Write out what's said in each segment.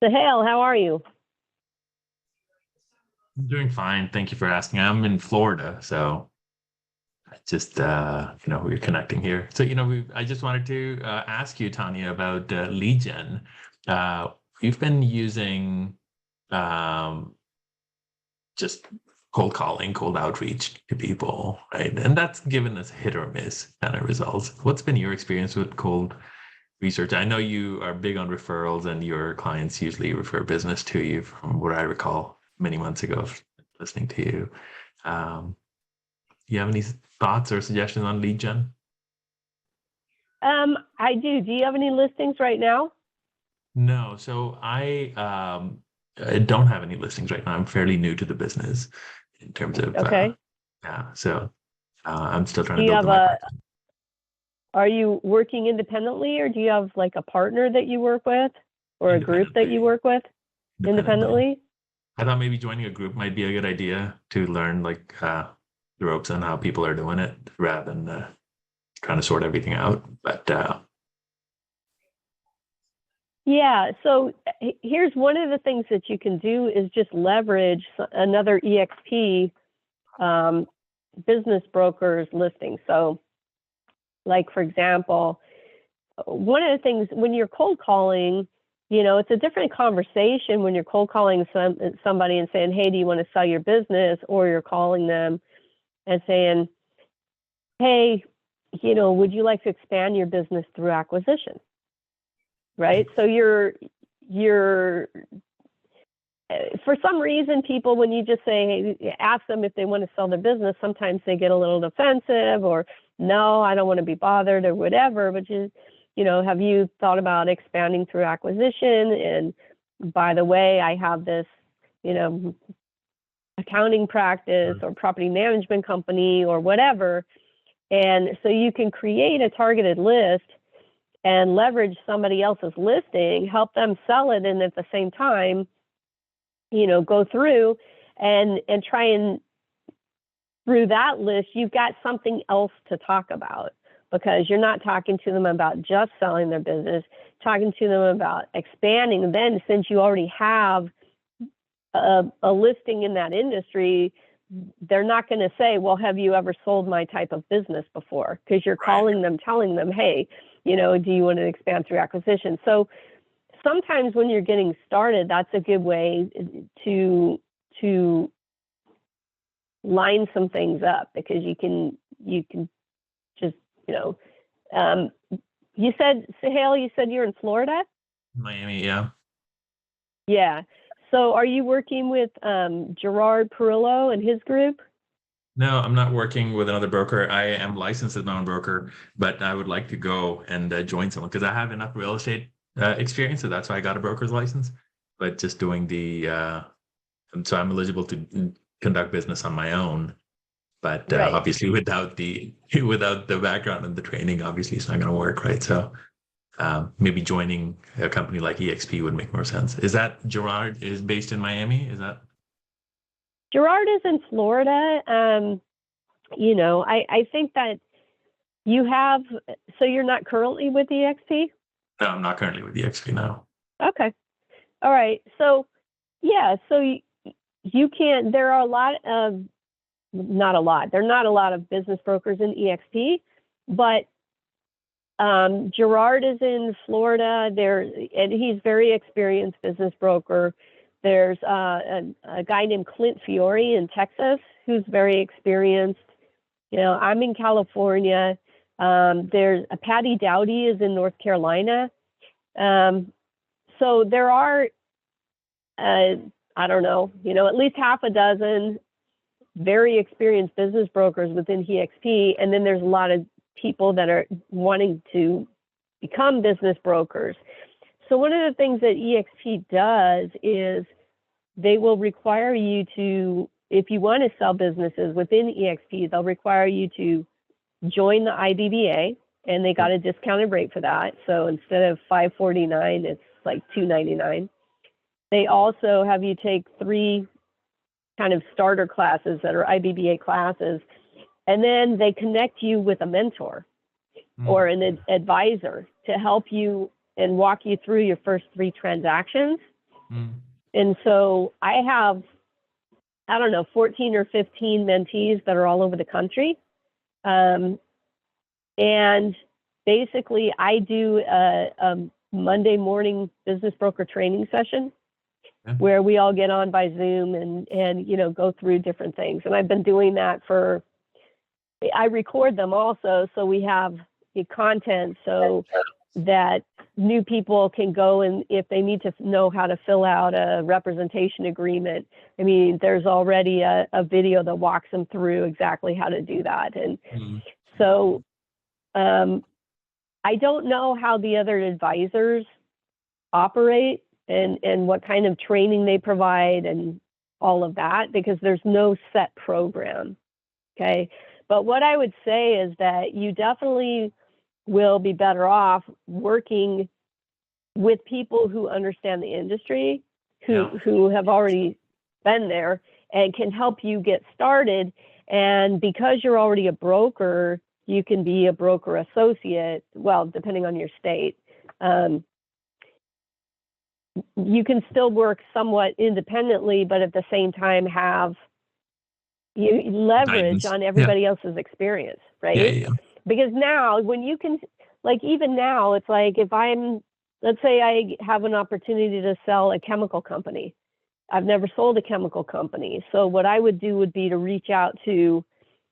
Sahel, how are you? I'm doing fine. Thank you for asking. I'm in Florida, so I just we're connecting here. So I just wanted to ask you, Tanya, about lead gen. Uh, we've been using um, just cold calling, cold outreach to people, right? And that's given us hit or miss kind of results. What's been your experience with cold research? I know you are big on referrals, and your clients usually refer business to you, from what I recall many months ago of listening to you. Um, you have any thoughts or suggestions on lead gen? I do. Do you have any listings right now? No. So I don't have any listings right now. I'm fairly new to the business in terms of Okay. yeah. So I'm still trying Do to you build have my a, pipeline. are you working independently or do you have like a partner that you work with or a group that you Independently. work with Independently. independently? I thought maybe joining a group might be a good idea to learn like the ropes on how people are doing it rather than trying to sort everything out. But Yeah. So here's one of the things that you can do is just leverage another EXP business broker's listing. So like, for example, one of the things when you're cold calling, it's a different conversation when you're cold calling somebody and saying, hey, do you want to sell your business? Or you're calling them and saying, hey, would you like to expand your business through acquisition? Right. So you're for some reason, people, when you just say, hey, ask them if they want to sell their business, sometimes they get a little defensive or no, I don't want to be bothered or whatever. But have you thought about expanding through acquisition? And by the way, I have this, you know, accounting practice or property management company or whatever. And so you can create a targeted list and leverage somebody else's listing, help them sell it, and at the same time, go through and try and through that list, you've got something else to talk about because you're not talking to them about just selling their business, talking to them about expanding. Then, since you already have a listing in that industry, they're not going to say, well, have you ever sold my type of business before? Because you're calling them, telling them, hey, do you want to expand through acquisition? So sometimes when you're getting started, that's a good way to line some things up because you can just, um, you said, Sahel, you said you're in Florida? Miami, yeah. Yeah. So are you working with Gerard Perillo and his group? No, I'm not working with another broker. I am licensed as my own broker, but I would like to go and join someone because I have enough real estate experience, so that's why I got a broker's license. But just doing so I'm eligible to conduct business on my own. But Right. obviously, without the without the background and the training, obviously, it's not going to work, right? So maybe joining a company like EXP would make more sense. Is that Gerard is based in Miami? Is that? Gerard is in Florida. I think that you have, so you're not currently with EXP? No, I'm not currently with EXP now. Okay. All right. So, yeah, so you can't, there are a lot of, not a lot, there are not a lot of business brokers in EXP, but Gerard is in Florida and he's very experienced business broker. There's a guy named Clint Fiore in Texas who's very experienced. I'm in California. There's a Patty Dowdy is in North Carolina. So there are, I don't know, at least half a dozen very experienced business brokers within EXP. And then there's a lot of people that are wanting to become business brokers. So one of the things that EXP does is they will require you to, if you want to sell businesses within EXP, they'll require you to join the IBBA, and they got a discounted rate for that. So instead of $549, it's like $299. They also have you take 3 kind of starter classes that are IBBA classes, and then they connect you with a mentor or an advisor to help you and walk you through your first 3 transactions. And so I have, I don't know, 14 or 15 mentees that are all over the country. And basically I do a Monday morning business broker training session where we all get on by Zoom and you know, go through different things. And I've been doing that I record them also, so we have the content so that new people can go, and if they need to know how to fill out a representation agreement, I mean, there's already a video that walks them through exactly how to do that. And so I don't know how the other advisors operate and what kind of training they provide and all of that, because there's no set program. Okay. But what I would say is that you definitely will be better off working with people who understand the industry, who have already been there and can help you get started. And because you're already a broker, you can be a broker associate, well, depending on your state. You can still work somewhat independently, but at the same time have you leverage on everybody else's experience, right? Because now when you can, like even now, it's like if let's say I have an opportunity to sell a chemical company. I've never sold a chemical company. So what I would do would be to reach out to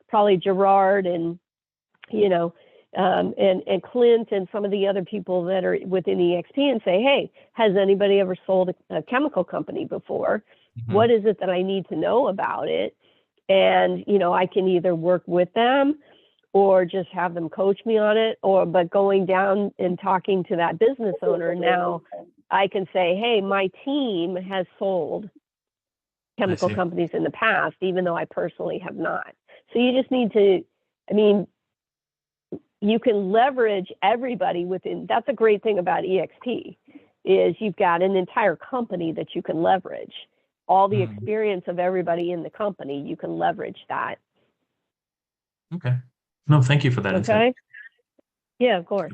probably Gerard and, you know, and Clint and some of the other people that are within EXP and say, hey, has anybody ever sold a chemical company before? What is it that I need to know about it? And, you know, I can either work with them or just have them coach me on it, but going down and talking to that business owner, now I can say, hey, my team has sold chemical companies in the past, even though I personally have not. So you just need to, I mean, you can leverage everybody within. That's a great thing about EXP is you've got an entire company that you can leverage. All the experience of everybody in the company, you can leverage that. Okay. No, thank you for that insight. Yeah, of course.